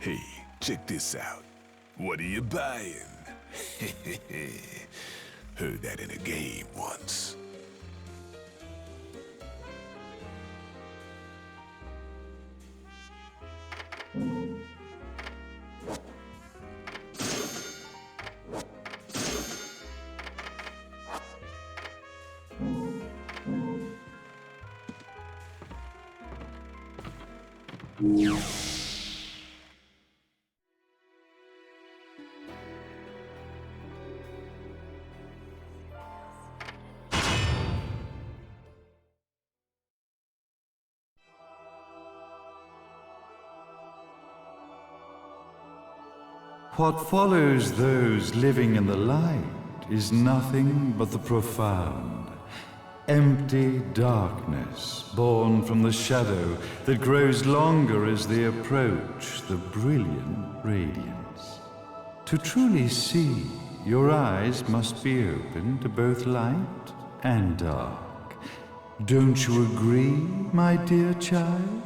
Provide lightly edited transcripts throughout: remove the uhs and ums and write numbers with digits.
Hey, check this out. What are you buying? Heard that in a game once. What follows those living in the light is nothing but the profound, empty darkness born from the shadow that grows longer as they approach the brilliant radiance. To truly see, your eyes must be open to both light and dark. Don't you agree, my dear child?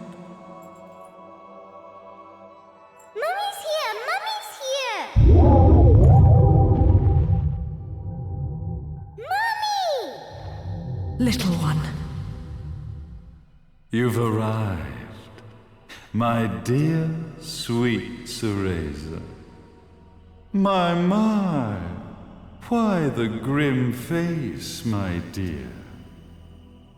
Little one. You've arrived, my dear, sweet Cereza. My, why the grim face, my dear?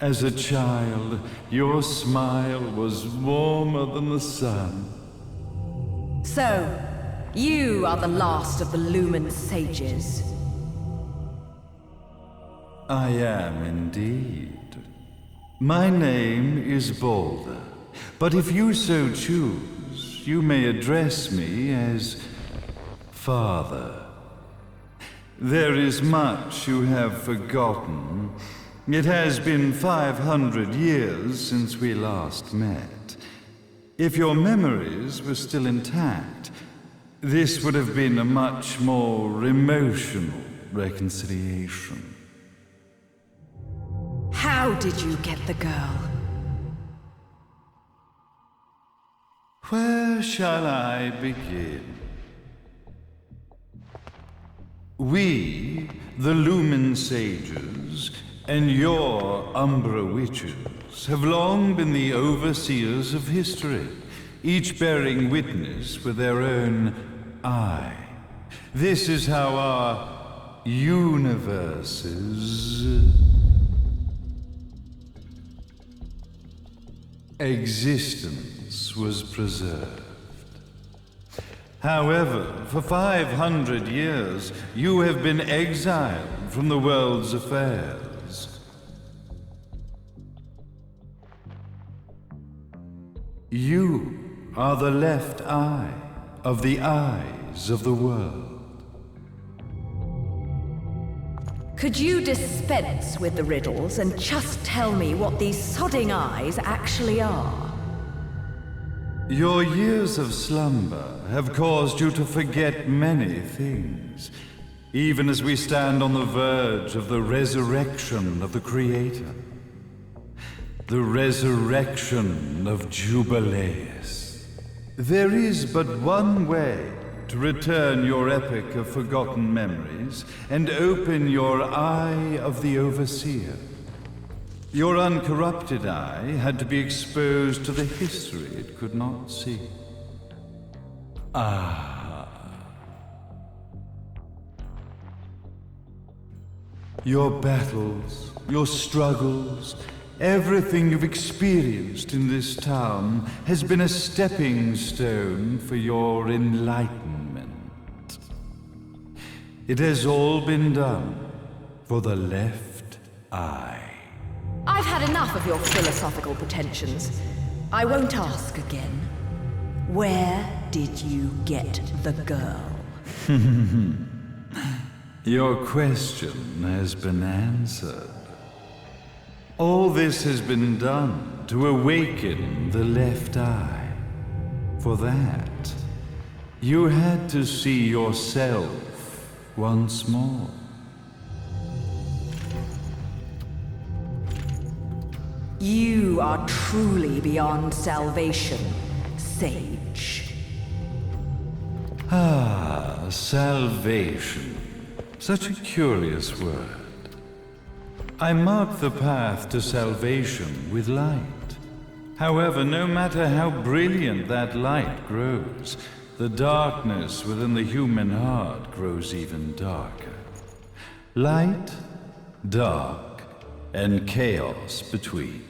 As a child, your smile was warmer than the sun. So, you are the last of the Lumen sages. I am indeed. My name is Balder, but if you so choose, you may address me as Father. There is much you have forgotten. It has been 500 years since we last met. If your memories were still intact, this would have been a much more emotional reconciliation. How did you get the girl? Where shall I begin? We, the Lumen Sages, and your Umbra Witches, have long been the overseers of history, each bearing witness with their own eye. This is how our universes existence was preserved. However, for 500 years, you have been exiled from the world's affairs. You are the left eye of the eyes of the world. Could you dispense with the riddles and just tell me what these sodding eyes actually are? Your years of slumber have caused you to forget many things, even as we stand on the verge of the resurrection of the Creator. The resurrection of Jubileus. There is but one way to return your epic of forgotten memories and open your eye of the Overseer. Your uncorrupted eye had to be exposed to the history it could not see. Your battles, your struggles, everything you've experienced in this town has been a stepping stone for your enlightenment. It has all been done for the left eye. I've had enough of your philosophical pretensions. I won't ask again. Where did you get the girl? Your question has been answered. All this has been done to awaken the left eye. For that, you had to see yourself once more. You are truly beyond salvation, sage. Ah, salvation. Such a curious word. I mark the path to salvation with light. However, no matter how brilliant that light grows, the darkness within the human heart grows even darker. Light, dark, and chaos between.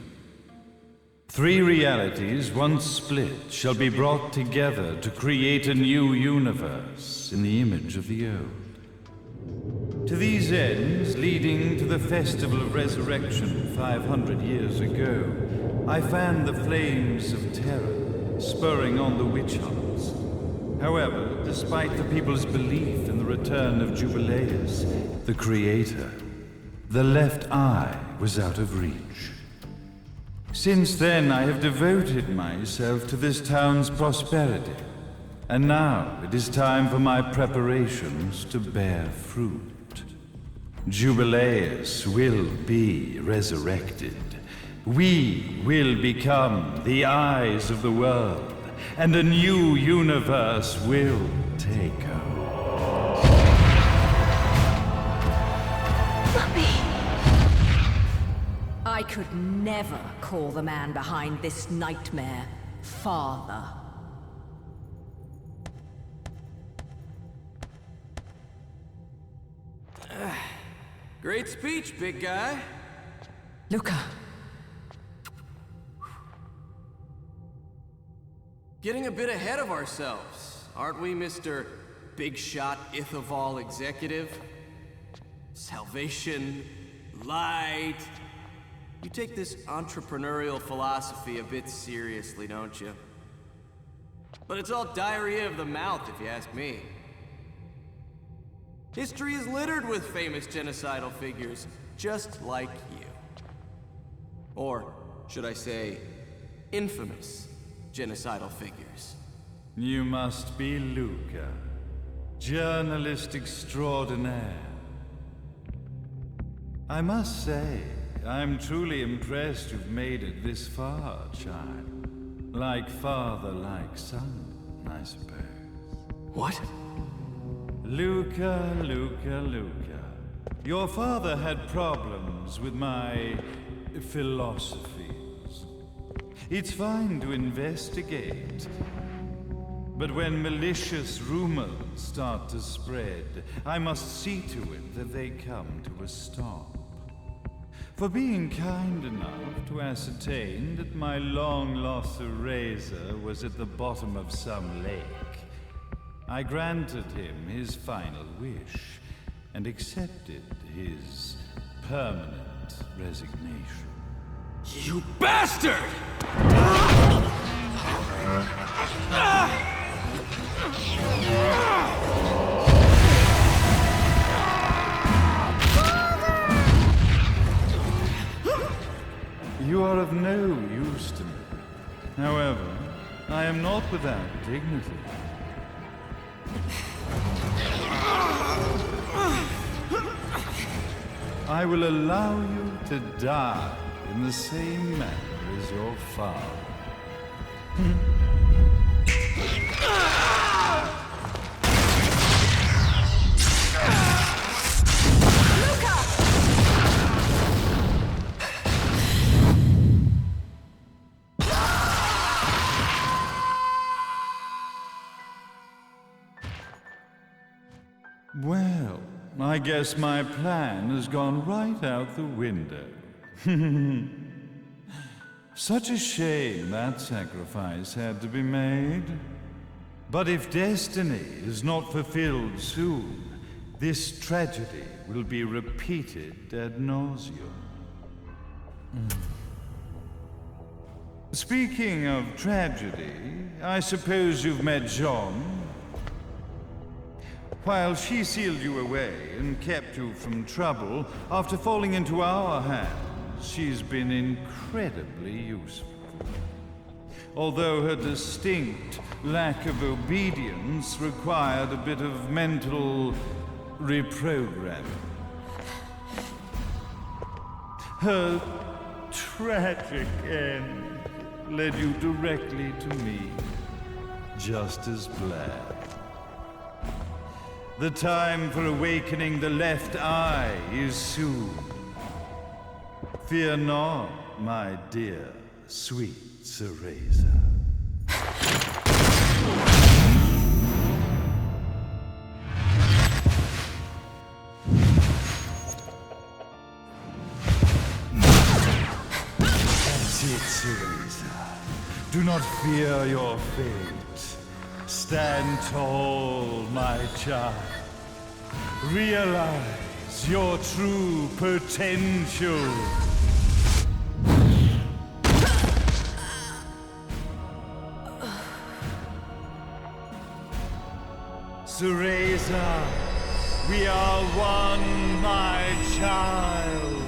Three realities, once split, shall be brought together to create a new universe in the image of the old. To these ends, leading to the Festival of Resurrection 500 years ago, I fanned the flames of terror, spurring on the witch hunts. However, despite the people's belief in the return of Jubileus, the Creator, the left eye was out of reach. Since then, I have devoted myself to this town's prosperity, and now it is time for my preparations to bear fruit. Jubileus will be resurrected. We will become the eyes of the world, and a new universe will take over. Mummy! I could never call the man behind this nightmare father. Great speech, big guy. Luca. Getting a bit ahead of ourselves, aren't we, Mr. Big Shot Ithoval Executive? Salvation, light. You take this entrepreneurial philosophy a bit seriously, don't you? But it's all diarrhea of the mouth, if you ask me. History is littered with famous genocidal figures, just like you. Or, should I say, infamous genocidal figures. You must be Luca, journalist extraordinaire. I must say, I'm truly impressed you've made it this far, child. Like father, like son, I suppose. What? Luca, Luca, Luca. Your father had problems with my philosophies. It's fine to investigate, but when malicious rumors start to spread, I must see to it that they come to a stop. For being kind enough to ascertain that my long-lost eraser was at the bottom of some lake, I granted him his final wish and accepted his permanent resignation. You bastard! You are of no use to me. However, I am not without dignity. I will allow you to die in the same manner as your father. Well, I guess my plan has gone right out the window. Such a shame that sacrifice had to be made. But if destiny is not fulfilled soon, this tragedy will be repeated ad nauseum. Speaking of tragedy, I suppose you've met Jean. While she sealed you away and kept you from trouble, after falling into our hands, she's been incredibly useful. Although her distinct lack of obedience required a bit of mental reprogramming. Her tragic end led you directly to me, just as planned. The time for awakening the left eye is soon. Fear not, my dear, sweet Cereza. That's it, Cereza. Do not fear your fate. Stand tall, my child. Realize your true potential. Cereza, we are one, my child.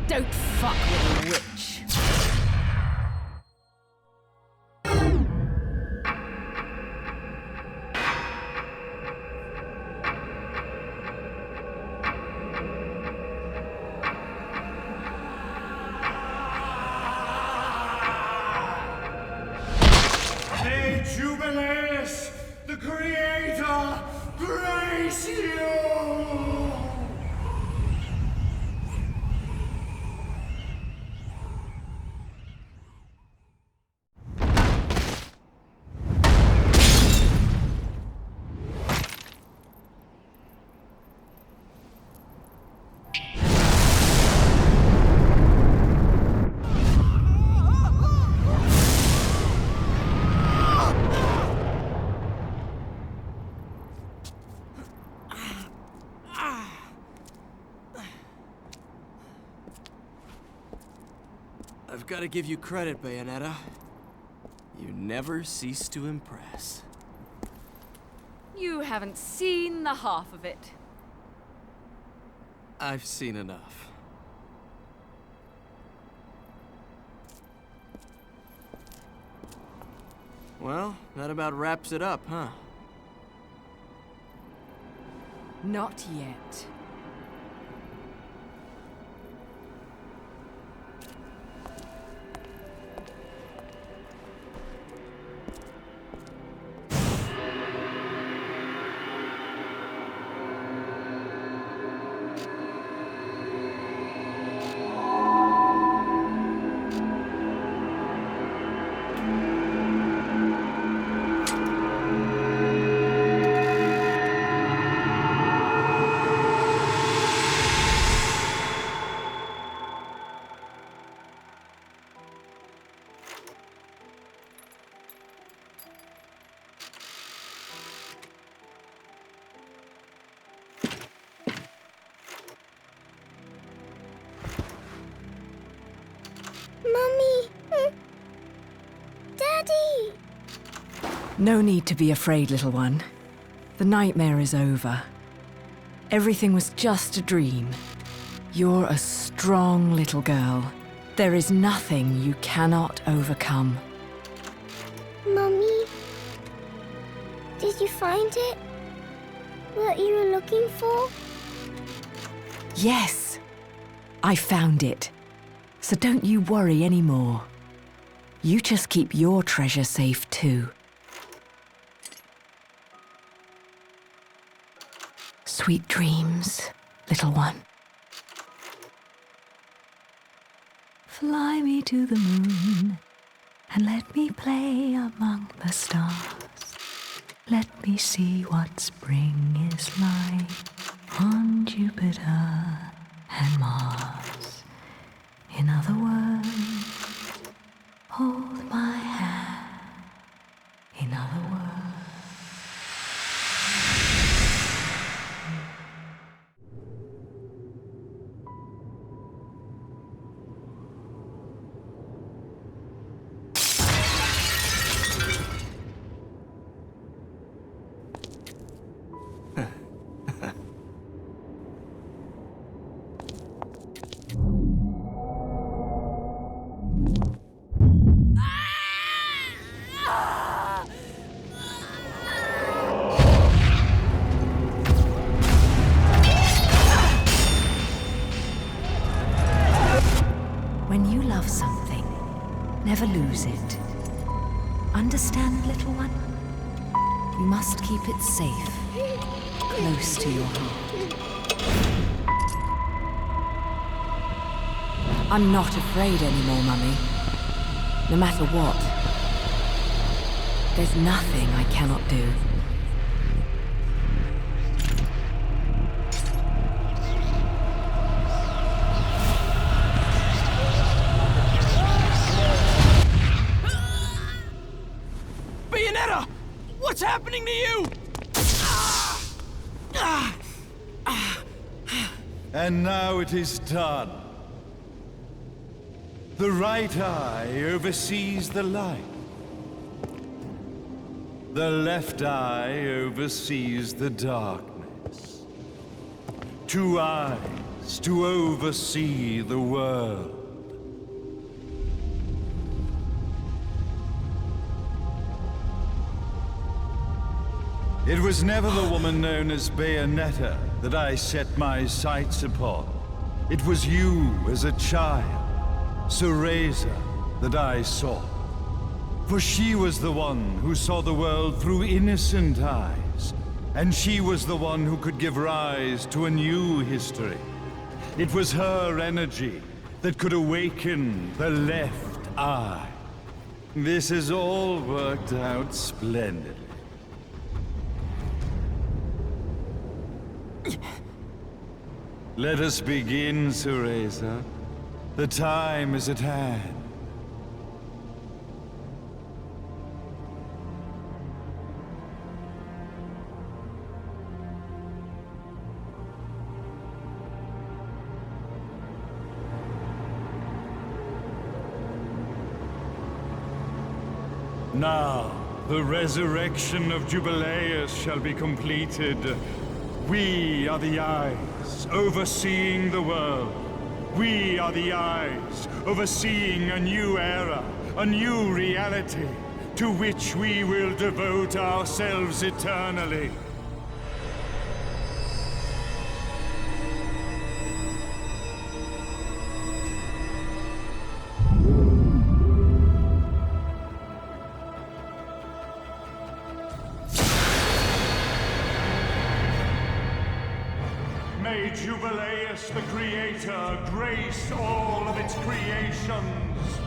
Don't fuck with a witch. May Jubileus, the Creator, grace you! I've got to give you credit, Bayonetta. You never cease to impress. You haven't seen the half of it. I've seen enough. Well, that about wraps it up, huh? Not yet. Mummy! Daddy! No need to be afraid, little one. The nightmare is over. Everything was just a dream. You're a strong little girl. There is nothing you cannot overcome. Mummy? Did you find it? What you were looking for? Yes, I found it. So don't you worry anymore. You just keep your treasure safe too. Sweet dreams. little one. Fly me to the moon and let me play among the stars. Let me see what spring is like on Jupiter and Mars. In other words, hold my hand. In other words. When you love something, never lose it. Understand, little one? You must keep it safe, close to your heart. I'm not afraid anymore, Mummy. No matter what. There's nothing I cannot do. Bayonetta! What's happening to you? And now it is done. The right eye oversees the light. The left eye oversees the darkness. 2 eyes to oversee the world. It was never the woman known as Bayonetta that I set my sights upon. It was you as a child, Cereza, that I sought. For she was the one who saw the world through innocent eyes, and she was the one who could give rise to a new history. It was her energy that could awaken the left eye. This has all worked out splendidly. Let us begin, Cereza. The time is at hand. Now, the resurrection of Jubileus shall be completed. We are the eyes overseeing the world. We are the eyes overseeing a new era, a new reality, to which we will devote ourselves eternally. May Jubileus the Creator grace all of its creations.